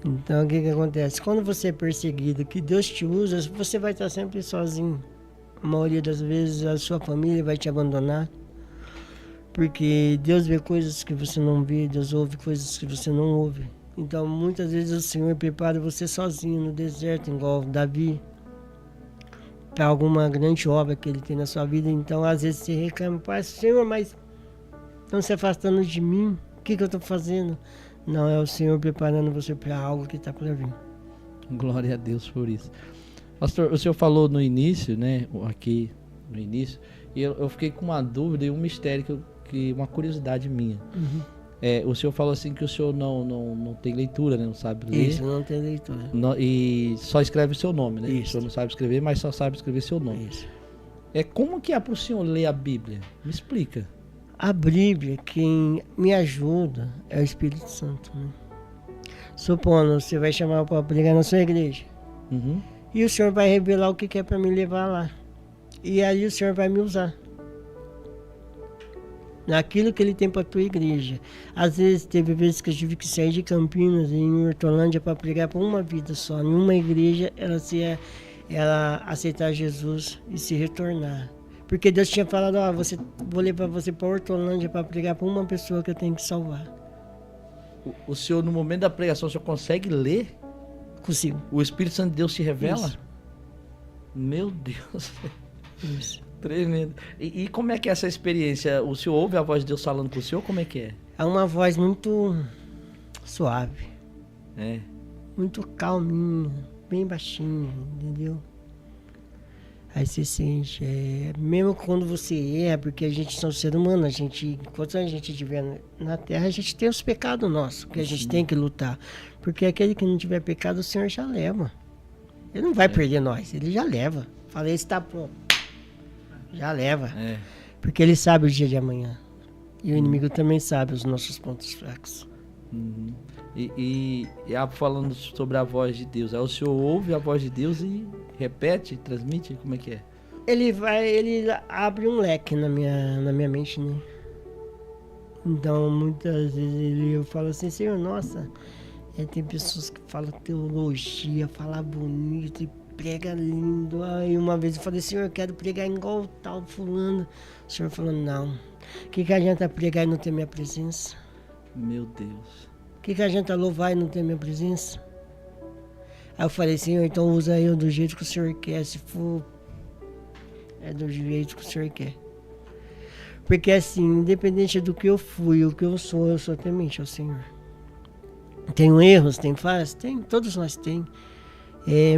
S2: Então, o que acontece? Quando você é perseguido, que Deus te usa, você vai estar sempre sozinho. A maioria das vezes, a sua família vai te abandonar. Porque Deus vê coisas que você não vê, Deus ouve coisas que você não ouve. Então, muitas vezes o Senhor prepara você sozinho no deserto, igual Davi, para alguma grande obra que Ele tem na sua vida. Então, às vezes você reclama, Pai, Senhor, mas estão se afastando de mim, o que eu estou fazendo? Não, é o Senhor preparando você para algo que está por vir.
S3: Glória a Deus por isso. Pastor, o senhor falou no início, né? Aqui no início, e eu fiquei com uma dúvida e um mistério, uma curiosidade minha. O senhor falou assim que o senhor não tem leitura, né? Não sabe ler.
S2: Isso, não tem leitura.
S3: E só escreve o seu nome, né?
S2: Isso.
S3: O senhor não sabe escrever, mas só sabe escrever seu nome.
S2: Isso.
S3: Como que é para o senhor ler a Bíblia? Me explica.
S2: A Bíblia, quem me ajuda é o Espírito Santo, né? Supondo, você vai chamar para pregar na sua igreja. E o Senhor vai revelar o que é para me levar lá. E aí o Senhor vai me usar. Naquilo que Ele tem para a tua igreja. Às vezes, teve vezes que eu tive que sair de Campinas, em Hortolândia, para pregar para uma vida só. Em uma igreja, ela aceitar Jesus e se retornar. Porque Deus tinha falado, vou levar você para Hortolândia para pregar para uma pessoa que eu tenho que salvar.
S3: O senhor, no momento da pregação, o senhor consegue ler?
S2: Consigo.
S3: O Espírito Santo de Deus te revela?
S2: Isso.
S3: Meu Deus.
S2: Isso.
S3: Tremendo. E como é que é essa experiência? O senhor ouve a voz de Deus falando com o senhor? Como é que é?
S2: É uma voz muito suave. Muito calminha, bem baixinha, entendeu? Aí você sente, mesmo quando você erra, porque a gente é um ser humano, enquanto a gente estiver na terra, a gente tem os pecados nossos, que a gente tem que lutar. Porque aquele que não tiver pecado, o Senhor já leva. Ele não vai perder nós, Ele já leva. Falei, está pronto. Já leva. Porque Ele sabe o dia de amanhã. E o inimigo também sabe os nossos pontos fracos.
S3: Uhum. Falando sobre a voz de Deus, aí o senhor ouve a voz de Deus e repete, transmite? Como é que é?
S2: Ele abre um leque na minha mente, né? Então, muitas vezes eu falo assim, Senhor, nossa, tem pessoas que falam teologia, falam bonito e prega lindo. Aí uma vez eu falei, Senhor, eu quero pregar igual tal fulano. O Senhor falou, não. O que adianta pregar e não ter minha presença?
S3: Meu Deus.
S2: O que adianta louvar e não ter minha presença? Aí eu falei, Senhor, então usa eu do jeito que o Senhor quer, se for, é do jeito que o Senhor quer. Porque assim, independente do que eu fui, o que eu sou temente ao Senhor. Tenho erros, tem falhas? Tem, todos nós temos.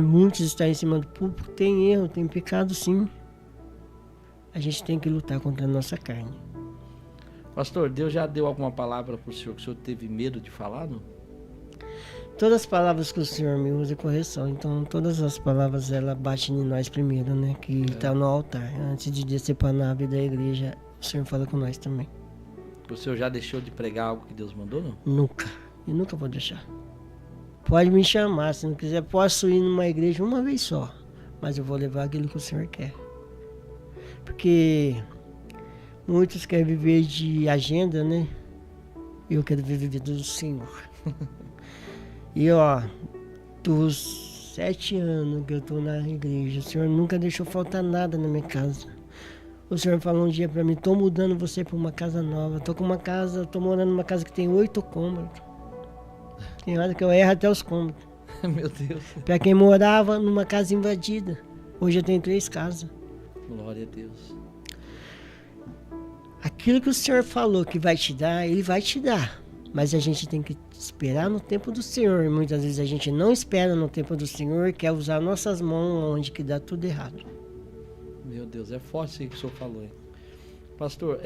S2: Muitos estão em cima do público, tem erro, tem pecado sim. A gente tem que lutar contra a nossa carne.
S3: Pastor, Deus já deu alguma palavra para o senhor que o senhor teve medo de falar, não?
S2: Todas as palavras que o Senhor me usa é correção, então todas as palavras ela bate em nós primeiro, né? Que está no altar. Antes de descer para a nave da igreja, o Senhor fala com nós também.
S3: O senhor já deixou de pregar algo que Deus mandou, não?
S2: Nunca. E nunca vou deixar. Pode me chamar, se não quiser, posso ir numa igreja uma vez só. Mas eu vou levar aquilo que o Senhor quer. Porque muitos querem viver de agenda, né? Eu quero viver do Senhor. E dos 7 anos que eu tô na igreja, o Senhor nunca deixou faltar nada na minha casa. O Senhor falou um dia pra mim, tô mudando você pra uma casa nova. Tô morando numa casa que tem 8 cômodos. Tem hora que eu erro até os cômodos.
S3: Meu Deus.
S2: Pra quem morava numa casa invadida. Hoje eu tenho 3 casas.
S3: Glória a Deus.
S2: Aquilo que o Senhor falou que vai te dar, Ele vai te dar. Mas a gente tem que esperar no tempo do Senhor. E muitas vezes a gente não espera no tempo do Senhor, quer usar nossas mãos onde que dá tudo errado.
S3: Meu Deus, é forte isso que o senhor falou, hein? Pastor,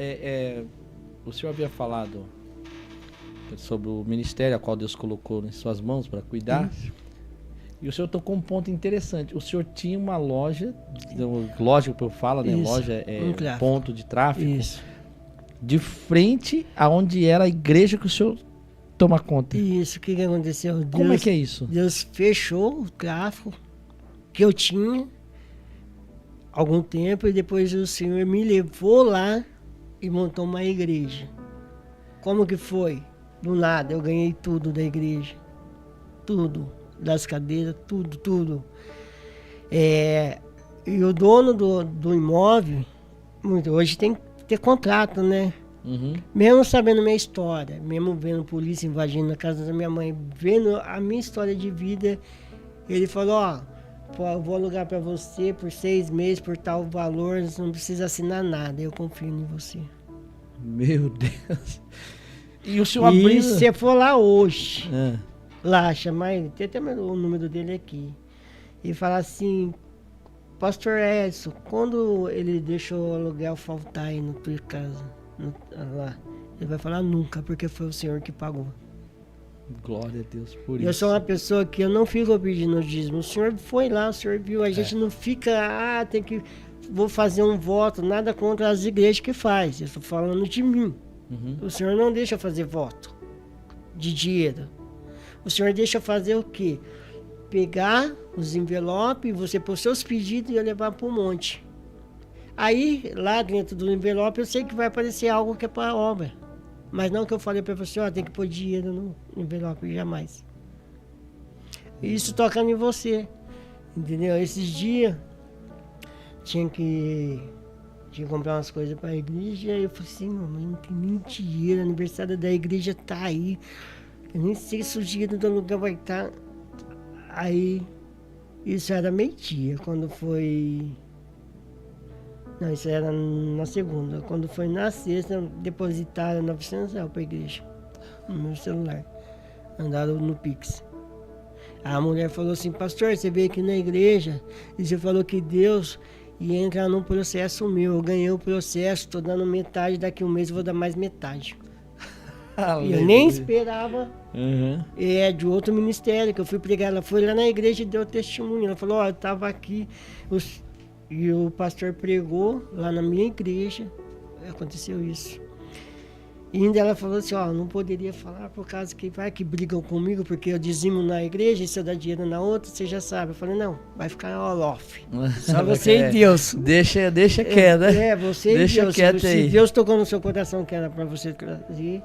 S3: o senhor havia falado sobre o ministério a qual Deus colocou em suas mãos para cuidar. E o senhor tocou um ponto interessante. O senhor tinha uma loja, lógico que eu falo, né?
S2: Isso,
S3: Loja
S2: tráfico.
S3: Ponto de tráfico.
S2: Isso.
S3: De frente aonde era a igreja que o senhor toma conta.
S2: Isso, o que aconteceu?
S3: Como é que é isso?
S2: Deus fechou o tráfico que eu tinha há algum tempo e depois o Senhor me levou lá e montou uma igreja. Como que foi? Do nada, eu ganhei tudo da igreja. Tudo. Das cadeiras, tudo. E o dono do imóvel, hoje tem que ter contrato, né?
S3: Uhum.
S2: Mesmo sabendo minha história, mesmo vendo polícia invadindo a casa da minha mãe, vendo a minha história de vida, ele falou, eu vou alugar pra você por 6 meses, por tal valor, você não precisa assinar nada, eu confio em você.
S3: Meu Deus. E o senhor abriu...
S2: E se você for lá hoje,
S3: É.
S2: lá, chamar ele, tem até o número dele aqui, e falar assim, Pastor Edson, quando ele deixou o aluguel faltar aí na tua casa, lá, ele vai falar nunca, porque foi o Senhor que pagou.
S3: Glória a Deus por isso.
S2: Eu sou uma pessoa que eu não fico pedindo dízimo. O Senhor foi lá, o Senhor viu. A gente não fica, vou fazer um voto, nada contra as igrejas que faz. Eu estou falando de mim.
S3: Uhum.
S2: O Senhor não deixa fazer voto de dinheiro. O Senhor deixa fazer o quê? Pegar os envelopes, você pôr seus pedidos e eu levar para o monte. Aí, lá dentro do envelope, eu sei que vai aparecer algo que é para a obra. Mas não que eu falei para você, tem que pôr dinheiro no envelope, jamais. Isso tocando em você, entendeu? Esses dias, tinha que comprar umas coisas para a igreja, e eu falei assim, mamãe, não tem nem dinheiro, aniversário da igreja tá aí. Eu nem sei se o dinheiro do lugar vai estar. Aí, isso era meio-dia, quando foi... Não, isso era na segunda. Quando foi na sexta, depositaram 900 reais para a igreja, no meu celular. Andaram no Pix. A mulher falou assim, pastor, você veio aqui na igreja e você falou que Deus ia entrar num processo meu. Eu ganhei o processo, estou dando metade, daqui a um mês eu vou dar mais metade. E eu nem esperava.
S3: Uhum.
S2: É de outro ministério que eu fui pregar. Ela foi lá na igreja e deu testemunho. Ela falou, eu estava aqui... E o pastor pregou lá na minha igreja, aconteceu isso. E ainda ela falou assim, ó, não poderia falar por causa que vai que brigam comigo, porque eu dizimo na igreja e se eu dar dinheiro na outra, você já sabe. Eu falei, não, vai ficar all-off. Só você e Deus.
S3: Deixa quieto, né?
S2: Você
S3: Deixa
S2: e Deus.
S3: quieto
S2: Se
S3: aí.
S2: Deus tocou no seu coração que era pra você trazer,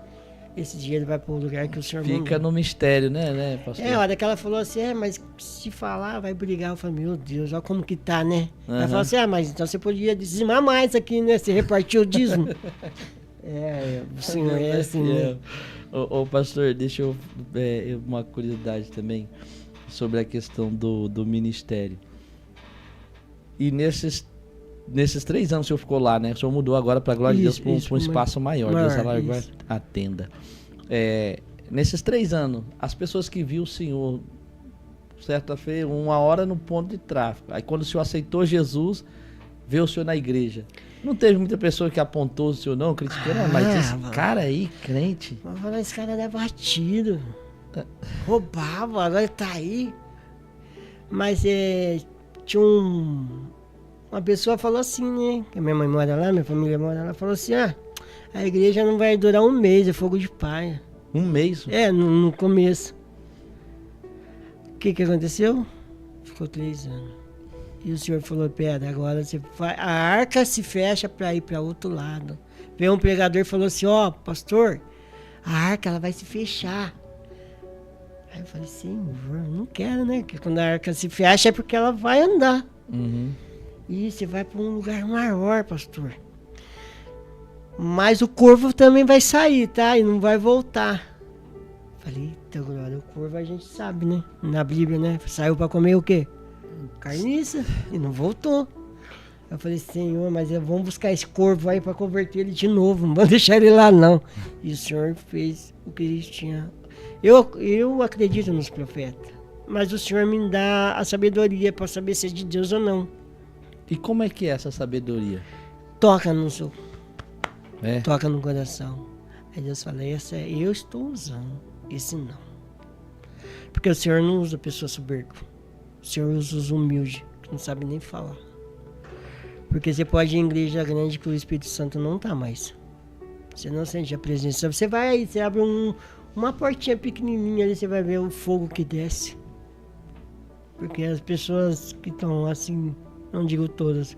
S2: esse dinheiro vai para o lugar que o senhor mandou.
S3: Fica no mistério, né, pastor?
S2: A hora que ela falou assim, mas se falar, vai brigar. Eu falei, meu Deus, olha como que tá, né? Ela falou assim, mas então você podia dizimar mais aqui, né? Você repartiu o dízimo. O senhor é assim, né?
S3: Ô, pastor, deixa eu... uma curiosidade também sobre a questão do ministério. E nesses 3 anos que o senhor ficou lá, né? O senhor mudou agora para a Glória de Deus para um espaço maior. Deus alargou a tenda. Nesses 3 anos, as pessoas que viu o senhor, certa feira, 1 hora no ponto de tráfego. Aí quando o senhor aceitou Jesus, veio o senhor na igreja. Não teve muita pessoa que apontou o senhor, não, criticando, mas esse cara aí, crente.
S2: Vamos falar, esse cara é batido. Roubava, agora tá aí. Mas tinha uma pessoa falou assim, né? Que a minha mãe mora lá, minha família mora lá, falou assim, a igreja não vai durar 1 mês, é fogo de palha.
S3: 1 mês?
S2: No começo. O que aconteceu? Ficou 3 anos. E o senhor falou, pera, agora você vai, a arca se fecha para ir para outro lado. Veio um pregador e falou assim, pastor, a arca ela vai se fechar. Aí eu falei, Senhor, não quero, né? Porque quando a arca se fecha é porque ela vai andar.
S3: Uhum.
S2: E você vai para um lugar maior, pastor. Mas o corvo também vai sair, tá? E não vai voltar. Falei, eita, glória, o corvo a gente sabe, né? Na Bíblia, né? Saiu para comer o quê? Carniça. E não voltou. Eu falei, Senhor, mas vamos buscar esse corvo aí para converter ele de novo. Não vamos deixar ele lá, não. E o Senhor fez o que ele tinha. Eu acredito nos profetas. Mas o Senhor me dá a sabedoria para saber se é de Deus ou não.
S3: E como é que é essa sabedoria?
S2: Toca no seu... Toca no coração. Aí Deus fala, essa eu estou usando, esse não. Porque o Senhor não usa pessoa soberba. O Senhor usa os humildes, que não sabe nem falar. Porque você pode ir em igreja grande que o Espírito Santo não está mais. Você não sente a presença. Você vai aí, você abre uma portinha pequenininha ali, você vai ver o fogo que desce. Porque as pessoas que estão assim, não digo todas,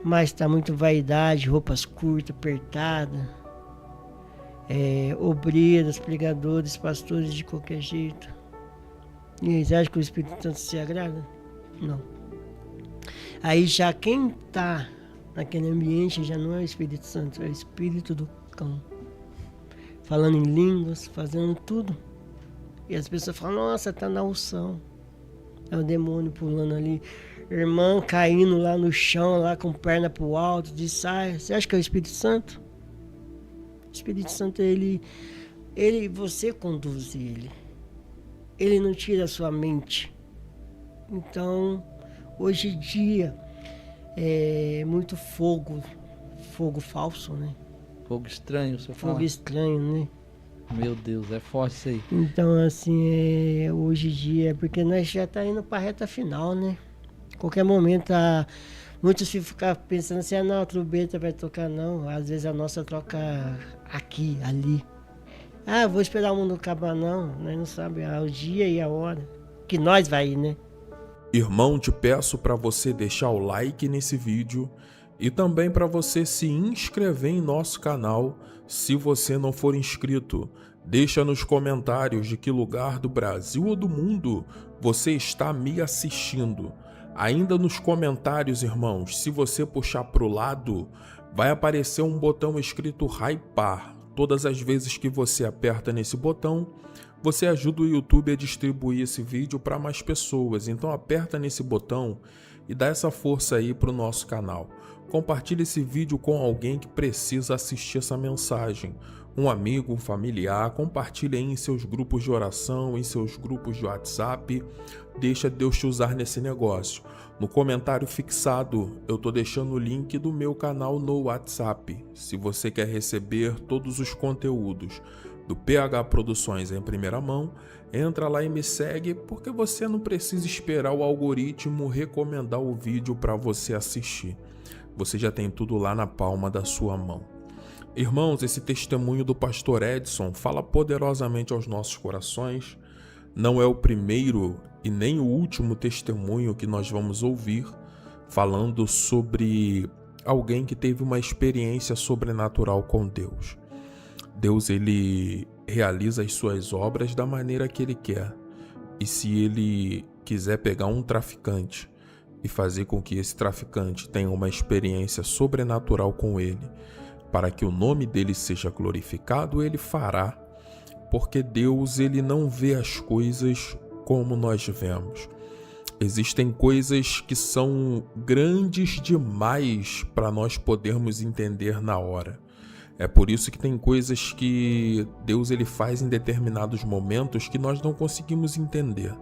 S2: mas está muito vaidade, roupas curtas, apertadas, obreiros, pregadores, pastores de qualquer jeito. E eles acham que o Espírito Santo se agrada? Não. Aí já quem está naquele ambiente já não é o Espírito Santo, é o Espírito do cão. Falando em línguas, fazendo tudo. E as pessoas falam, nossa, tá na unção. É o demônio pulando ali. Irmã caindo lá no chão, lá com perna pro alto, de saia. Você acha que é o Espírito Santo? O Espírito Santo, você conduz ele. Ele não tira a sua mente. Então, hoje em dia, é muito fogo falso, né?
S3: Fogo estranho, você fala?
S2: Fogo estranho, né?
S3: Meu Deus, é forte isso aí.
S2: Então, assim, hoje em dia, porque nós já tá indo pra reta final, né? Qualquer momento, muitos ficam pensando assim, não, a trombeta vai tocar, não. Às vezes a nossa toca aqui, ali. Vou esperar o mundo acabar, não. Nós não sabemos o dia e a hora que nós vai ir, né?
S1: Irmão, te peço para você deixar o like nesse vídeo e também para você se inscrever em nosso canal se você não for inscrito. Deixa nos comentários de que lugar do Brasil ou do mundo você está me assistindo. Ainda nos comentários, irmãos, se você puxar para o lado, vai aparecer um botão escrito Hypar. Todas as vezes que você aperta nesse botão, você ajuda o YouTube a distribuir esse vídeo para mais pessoas. Então aperta nesse botão e dá essa força aí para o nosso canal. Compartilhe esse vídeo com alguém que precisa assistir essa mensagem. Um amigo, um familiar, compartilhe aí em seus grupos de oração, em seus grupos de WhatsApp. Deixa Deus te usar nesse negócio. No comentário fixado, eu estou deixando o link do meu canal no WhatsApp. Se você quer receber todos os conteúdos do PH Produções em primeira mão, entra lá e me segue, porque você não precisa esperar o algoritmo recomendar o vídeo para você assistir. Você já tem tudo lá na palma da sua mão. Irmãos, esse testemunho do pastor Edson fala poderosamente aos nossos corações. Não é o primeiro e nem o último testemunho que nós vamos ouvir falando sobre alguém que teve uma experiência sobrenatural com Deus. Deus, ele realiza as suas obras da maneira que ele quer. E se ele quiser pegar um traficante e fazer com que esse traficante tenha uma experiência sobrenatural com ele, para que o nome dele seja glorificado, ele fará, porque Deus, ele não vê as coisas como nós vemos. Existem coisas que são grandes demais para nós podermos entender na hora. É por isso que tem coisas que Deus, ele faz em determinados momentos que nós não conseguimos entender.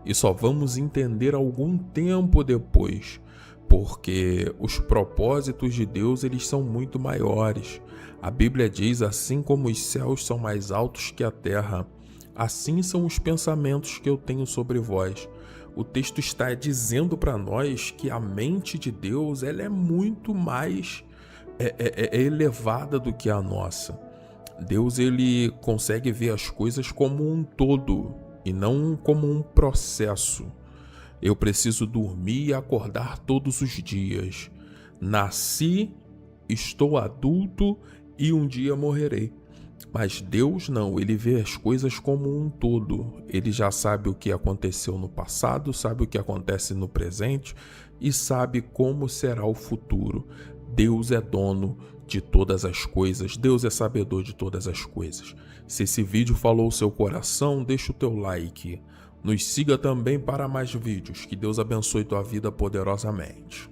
S1: E só vamos entender algum tempo depois, porque os propósitos de Deus, eles são muito maiores. A Bíblia diz: assim como os céus são mais altos que a terra, assim são os pensamentos que eu tenho sobre vós. O texto está dizendo para nós que a mente de Deus, ela é muito mais elevada do que a nossa. Deus, ele consegue ver as coisas como um todo e não como um processo. Eu preciso dormir e acordar todos os dias. Nasci, estou adulto e um dia morrerei. Mas Deus não, ele vê as coisas como um todo. Ele já sabe o que aconteceu no passado, sabe o que acontece no presente e sabe como será o futuro. Deus é dono de todas as coisas, Deus é sabedor de todas as coisas. Se esse vídeo falou o seu coração, deixa o teu like. Nos siga também para mais vídeos. Que Deus abençoe tua vida poderosamente.